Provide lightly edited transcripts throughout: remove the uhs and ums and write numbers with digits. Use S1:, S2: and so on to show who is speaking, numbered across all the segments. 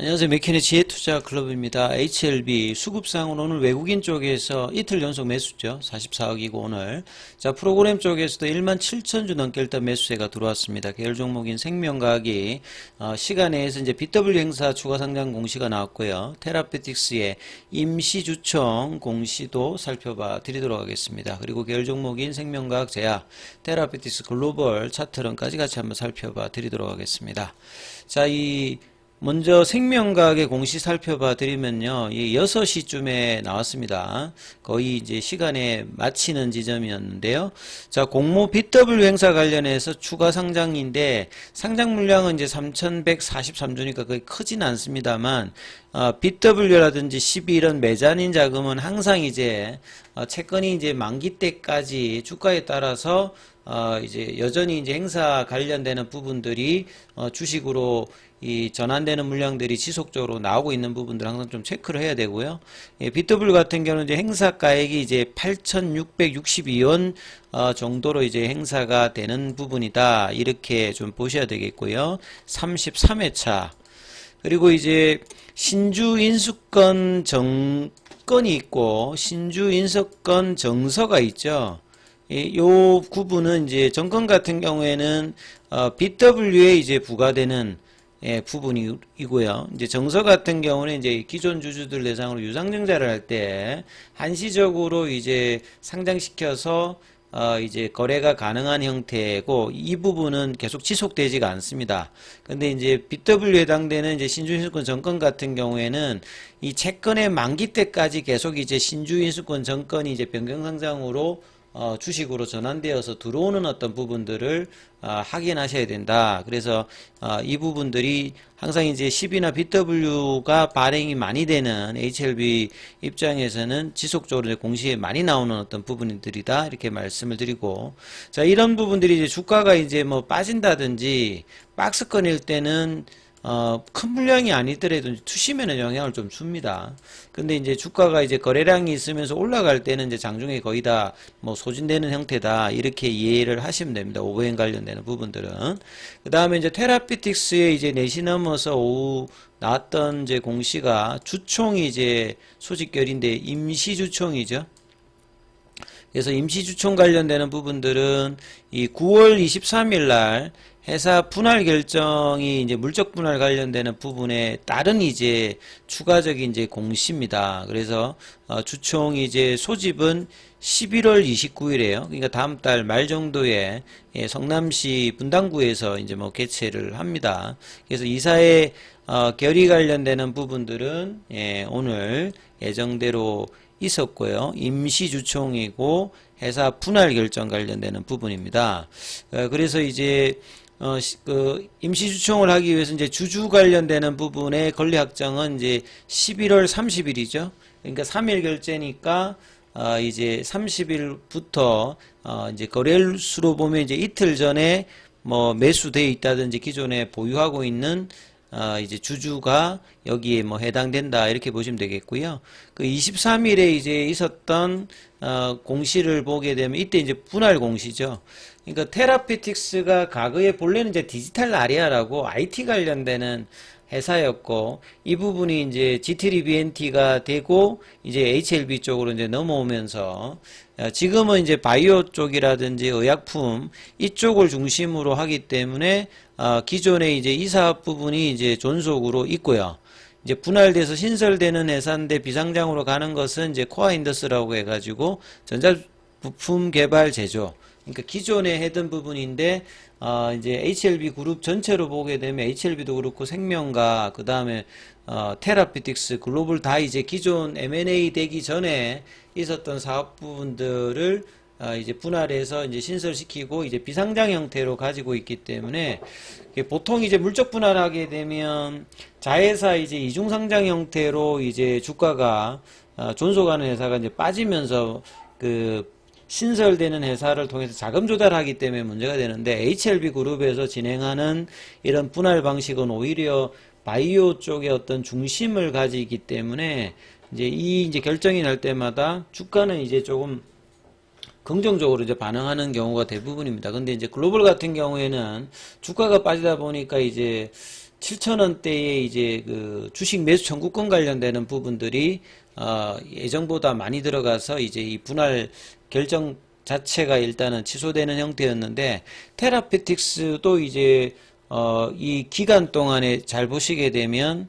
S1: 안녕하세요. 맥케니 지혜투자클럽입니다. HLB 수급상으로 오늘 외국인 쪽에서 이틀 연속 매수죠. 44억이고 오늘. 자, 프로그램 쪽에서도 17,000주 넘게 일단 매수세가 들어왔습니다. 계열 종목인 생명과학이 시간에서 이제 BW 행사 추가 상장 공시가 나왔고요. 테라피틱스의 임시주총 공시도 살펴봐 드리도록 하겠습니다. 그리고 계열 종목인 생명과학 제약, 테라피틱스 글로벌 차트론까지 같이 한번 살펴봐 드리도록 하겠습니다. 자, 먼저 생명과학의 공시 살펴봐 드리면요. 6시쯤에 나왔습니다. 거의 이제 시간에 마치는 지점이었는데요. 자, 공모 BW 행사 관련해서 추가 상장인데 상장 물량은 이제 3,143주니까 거의 크진 않습니다만 BW라든지 12 이런 메자닌 자금은 항상 이제 채권이 이제 만기 때까지 주가에 따라서 이제 여전히 이제 행사 관련되는 부분들이 주식으로 전환되는 물량들이 지속적으로 나오고 있는 부분들 항상 좀 체크를 해야 되고요. BW 같은 경우는 이제 행사가액이 이제 8,662원 정도로 이제 행사가 되는 부분이다. 이렇게 좀 보셔야 되겠고요. 33회차. 그리고 이제 신주 인수권 정건이 있고 신주 인수권 정서가 있죠. 요 구분은 이제 정권 같은 경우에는 BW에 이제 부과되는 부분이고요. 이제 정서 같은 경우는 이제 기존 주주들 대상으로 유상증자를 할 때 한시적으로 이제 상장시켜서 이제 거래가 가능한 형태고 이 부분은 계속 지속되지가 않습니다. 근데 이제 BW에 해당되는 이제 신주인수권 정권 같은 경우에는 이 채권의 만기 때까지 계속 이제 신주인수권 정권이 이제 변경상장으로 주식으로 전환되어서 들어오는 어떤 부분들을 확인하셔야 된다. 그래서 이 부분들이 항상 이제 10이나 BW가 발행이 많이 되는 HLB 입장에서는 지속적으로 이제 공시에 많이 나오는 어떤 부분들이다. 이렇게 말씀을 드리고, 자, 이런 부분들이 이제 주가가 이제 뭐 빠진다든지 박스권일 때는 큰 물량이 아니더라도 투심에는 영향을 좀 줍니다. 근데 이제 주가가 이제 거래량이 있으면서 올라갈 때는 이제 장중에 거의 다 뭐 소진되는 형태다. 이렇게 이해를 하시면 됩니다. 오버행 관련되는 부분들은. 그 다음에 이제 테라피틱스에 이제 4시 넘어서 오후 나왔던 이제 공시가 주총이 이제 소집결인데 임시주총이죠. 그래서 임시주총 관련되는 부분들은 이 9월 23일 날 회사 분할 결정이 이제 물적 분할 관련되는 부분에 따른 이제 추가적인 이제 공시입니다. 그래서 주총이 이제 소집은 11월 29일에요. 그러니까 다음 달 말 정도에 성남시 분당구에서 이제 뭐 개최를 합니다. 그래서 이사의 결의 관련되는 부분들은 오늘 예정대로 있었고요. 임시주총이고 회사 분할 결정 관련되는 부분입니다. 그래서 이제 그 임시주총을 하기 위해서 이제 주주 관련되는 부분의 권리 확정은 이제 11월 30일이죠. 그러니까 3일 결제니까 이제 30일부터 이제 거래일수로 보면 이제 이틀 전에 뭐 매수되어 있다든지 기존에 보유하고 있는 이제 주주가 여기에 뭐 해당된다 이렇게 보시면 되겠고요. 그 23일에 이제 있었던 공시를 보게 되면 이때 이제 분할 공시죠. 그러니까 테라피틱스가 과거에 본래는 이제 디지털 아리아라고 IT 관련되는 회사였고 이 부분이 이제 GT리비엔티가 되고 이제 HLB 쪽으로 이제 넘어오면서 지금은 이제 바이오 쪽이라든지 의약품 이쪽을 중심으로 하기 때문에 기존의 이제 이 사업 부분이 이제 존속으로 있고요. 이제 분할돼서 신설되는 회사인데 비상장으로 가는 것은 이제 코아인더스라고 해가지고 전자부품 개발 제조. 그러니까 기존에 했던 부분인데 이제 HLB 그룹 전체로 보게 되면 HLB도 그렇고 생명과 그 다음에 테라피틱스 글로벌 다 이제 기존 M&A 되기 전에 있었던 사업 부분들을 이제 분할해서 이제 신설시키고 이제 비상장 형태로 가지고 있기 때문에 보통 이제 물적 분할하게 되면 자회사 이제 이중상장 형태로 이제 주가가 존속하는 회사가 이제 빠지면서 그 신설되는 회사를 통해서 자금 조달하기 때문에 문제가 되는데 HLB 그룹에서 진행하는 이런 분할 방식은 오히려 바이오 쪽의 어떤 중심을 가지기 때문에 이제 결정이 날 때마다 주가는 이제 조금 긍정적으로 이제 반응하는 경우가 대부분입니다. 근데 이제 글로벌 같은 경우에는 주가가 빠지다 보니까 이제 7,000원대의 이제 그 주식 매수 청구권 관련되는 부분들이 예정보다 많이 들어가서 이제 이 분할 결정 자체가 일단은 취소되는 형태였는데, 테라페틱스도 이제 이 기간 동안에 잘 보시게 되면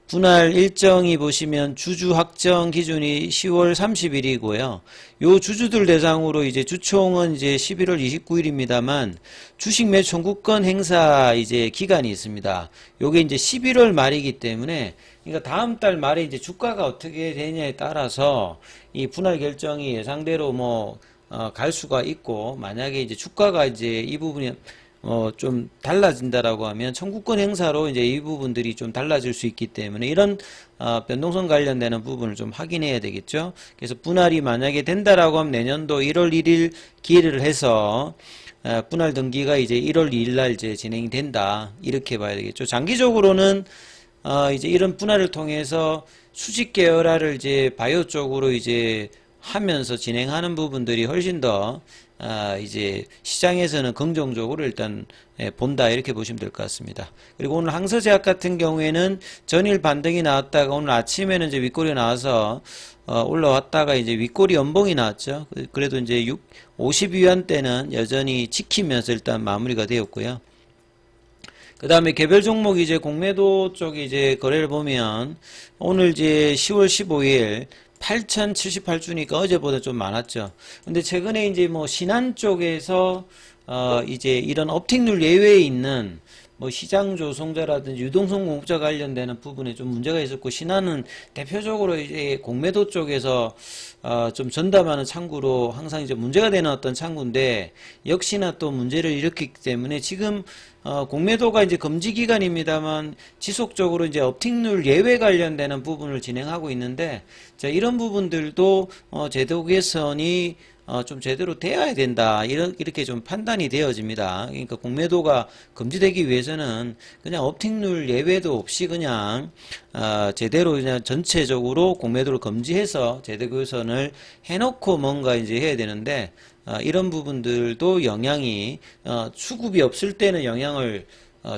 S1: 분할 일정이 보시면 주주 확정 기준이 10월 30일이고요. 요 주주들 대상으로 이제 주총은 이제 11월 29일입니다만 주식 매수 청구권 행사 이제 기간이 있습니다. 요게 이제 11월 말이기 때문에, 그러니까 다음 달 말에 이제 주가가 어떻게 되냐에 따라서 이 분할 결정이 예상대로 갈 수가 있고, 만약에 이제 주가가 이제 이 부분이 좀 달라진다라고 하면 청구권 행사로 이제 이 부분들이 좀 달라질 수 있기 때문에, 이런 변동성 관련되는 부분을 좀 확인해야 되겠죠. 그래서 분할이 만약에 된다라고 하면 내년도 1월 1일 기일을 해서 분할 등기가 이제 1월 2일 날 이제 진행이 된다, 이렇게 봐야 되겠죠. 장기적으로는 이제 이런 분할을 통해서 수직 계열화를 이제 바이오 쪽으로 이제 하면서 진행하는 부분들이 훨씬 더 이제 시장에서는 긍정적으로 일단 본다, 이렇게 보시면 될 것 같습니다. 그리고 오늘 항서제약 같은 경우에는 전일 반등이 나왔다가 오늘 아침에는 이제 윗골이 나와서 올라왔다가 이제 윗골이 연봉이 나왔죠. 그래도 이제 52위안대는 여전히 지키면서 일단 마무리가 되었고요. 그 다음에 개별 종목 이제 공매도 쪽 이제 거래를 보면 오늘 이제 10월 15일 8,078주니까 어제보다 좀 많았죠. 근데 최근에 이제 신한 쪽에서 이제 이런 업틱률 예외에 있는 시장 조성자라든지 유동성 공급자 관련되는 부분에 좀 문제가 있었고, 신한은 대표적으로 이제 공매도 쪽에서 좀 전담하는 창구로 항상 이제 문제가 되는 어떤 창구인데, 역시나 또 문제를 일으켰기 때문에 지금 공매도가 이제 금지 기간입니다만 지속적으로 이제 업틱률 예외 관련되는 부분을 진행하고 있는데, 자, 이런 부분들도 제도 개선이 좀 제대로 되어야 된다, 이렇게 좀 판단이 되어집니다. 그러니까 공매도가 금지되기 위해서는 그냥 업틱률 예외도 없이 그냥 제대로 그냥 전체적으로 공매도를 금지해서 제도 개선을 해놓고 뭔가 이제 해야 되는데, 이런 부분들도 영향이 수급이 없을 때는 영향을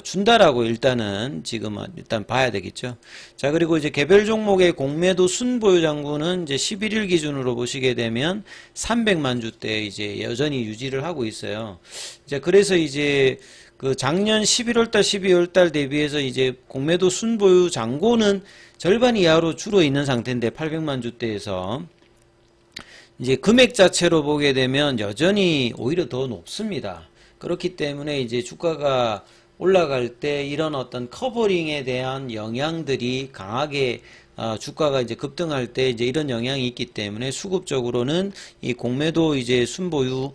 S1: 준다라고 일단은 지금은 일단 봐야 되겠죠. 자, 그리고 이제 개별 종목의 공매도 순보유 잔고는 이제 11일 기준으로 보시게 되면 300만 주대 이제 여전히 유지를 하고 있어요. 자, 그래서 이제 그 작년 11월 달, 12월 달 대비해서 이제 공매도 순보유 잔고는 절반 이하로 줄어 있는 상태인데, 800만 주대에서 이제 금액 자체로 보게 되면 여전히 오히려 더 높습니다. 그렇기 때문에 이제 주가가 올라갈 때 이런 어떤 커버링에 대한 영향들이 강하게 주가가 이제 급등할 때 이제 이런 영향이 있기 때문에 수급적으로는 이 공매도 이제 순보유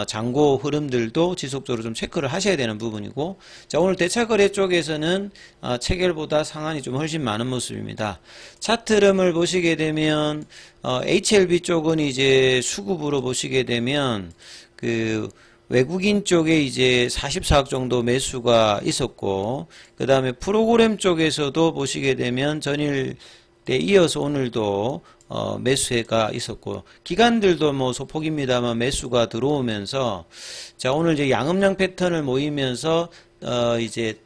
S1: 잔고 흐름들도 지속적으로 좀 체크를 하셔야 되는 부분이고, 자, 오늘 대차거래 쪽에서는 체결보다 상한이 좀 훨씬 많은 모습입니다. 차트 흐름을 보시게 되면 HLB 쪽은 이제 수급으로 보시게 되면 그 외국인 쪽에 이제 44억 정도 매수가 있었고, 그 다음에 프로그램 쪽에서도 보시게 되면 전일 때 이어서 오늘도 매수가 있었고, 기관들도 소폭입니다만 매수가 들어오면서, 자, 오늘 이제 양음양 패턴을 모이면서 이제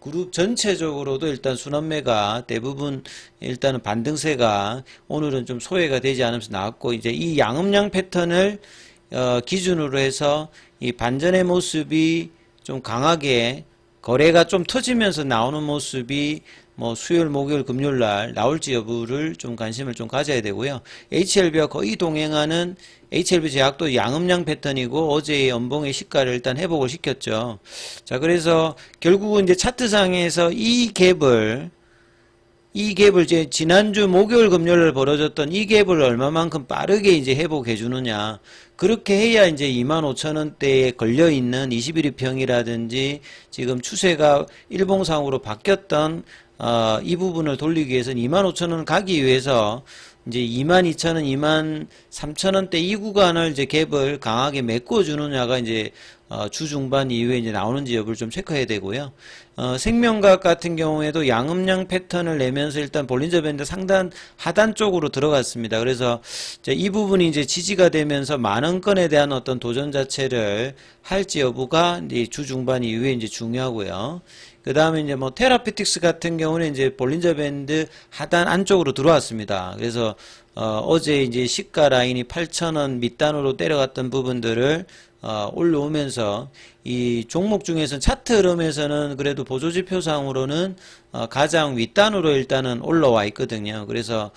S1: 그룹 전체적으로도 일단 순환매가 대부분 일단은 반등세가 오늘은 좀 소외가 되지 않으면서 나왔고, 이제 이 양음양 패턴을 기준으로 해서 이 반전의 모습이 좀 강하게 거래가 좀 터지면서 나오는 모습이 수요일, 목요일, 금요일 날 나올지 여부를 좀 관심을 좀 가져야 되고요. HLB와 거의 동행하는 HLB 제약도 양음양 패턴이고 어제의 연봉의 시가를 일단 회복을 시켰죠. 자, 그래서 결국은 이제 차트상에서 이 갭을 이제 지난주 목요일 금요일 벌어졌던 이 갭을 얼마만큼 빠르게 이제 회복해 주느냐, 그렇게 해야 이제 25,000원대에 걸려있는 21일평이라든지 지금 추세가 일봉상으로 바뀌었던 이 부분을 돌리기 위해서는 25,000원 가기 위해서 이제 22,000원, 23,000원대 이 구간을 이제 갭을 강하게 메꿔주느냐가 이제 주 중반 이후에 이제 나오는지 여부를 좀 체크해야 되고요. 생명과학 같은 경우에도 양음양 패턴을 내면서 일단 볼린저 밴드 상단 하단 쪽으로 들어갔습니다. 그래서 이제 이 부분이 이제 지지가 되면서 많은 건에 대한 어떤 도전 자체를 할지 여부가 이제 주 중반 이후에 이제 중요하고요. 그 다음에 이제 뭐 테라피틱스 같은 경우는 이제 볼린저 밴드 하단 안쪽으로 들어왔습니다. 그래서 어제 이제 시가 라인이 8,000원 밑단으로 때려갔던 부분들을 올라오면서 이 종목 중에서 차트 흐름에서는 그래도 보조지표상으로는 가장 윗단으로 일단은 올라와 있거든요. 그래서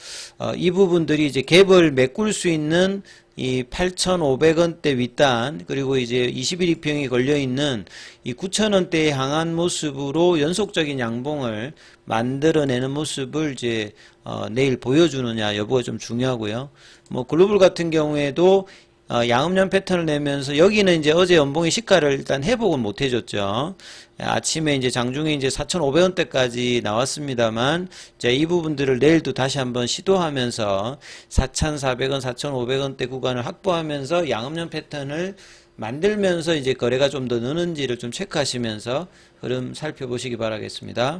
S1: 이 부분들이 이제 갭을 메꿀 수 있는 이 8,500원대 윗단, 그리고 이제 21일평이 걸려있는 이 9,000원대에 향한 모습으로 연속적인 양봉을 만들어내는 모습을 이제 내일 보여주느냐 여부가 좀 중요하고요. 뭐 글로벌 같은 경우에도 양음년 패턴을 내면서 여기는 이제 어제 연봉의 시가를 일단 회복은 못 해줬죠. 아침에 이제 장중에 이제 4,500원대까지 나왔습니다만, 이제 이 부분들을 내일도 다시 한번 시도하면서 4,400원, 4,500원대 구간을 확보하면서 양음년 패턴을 만들면서 이제 거래가 좀 더 느는지를 좀 체크하시면서 흐름 살펴보시기 바라겠습니다.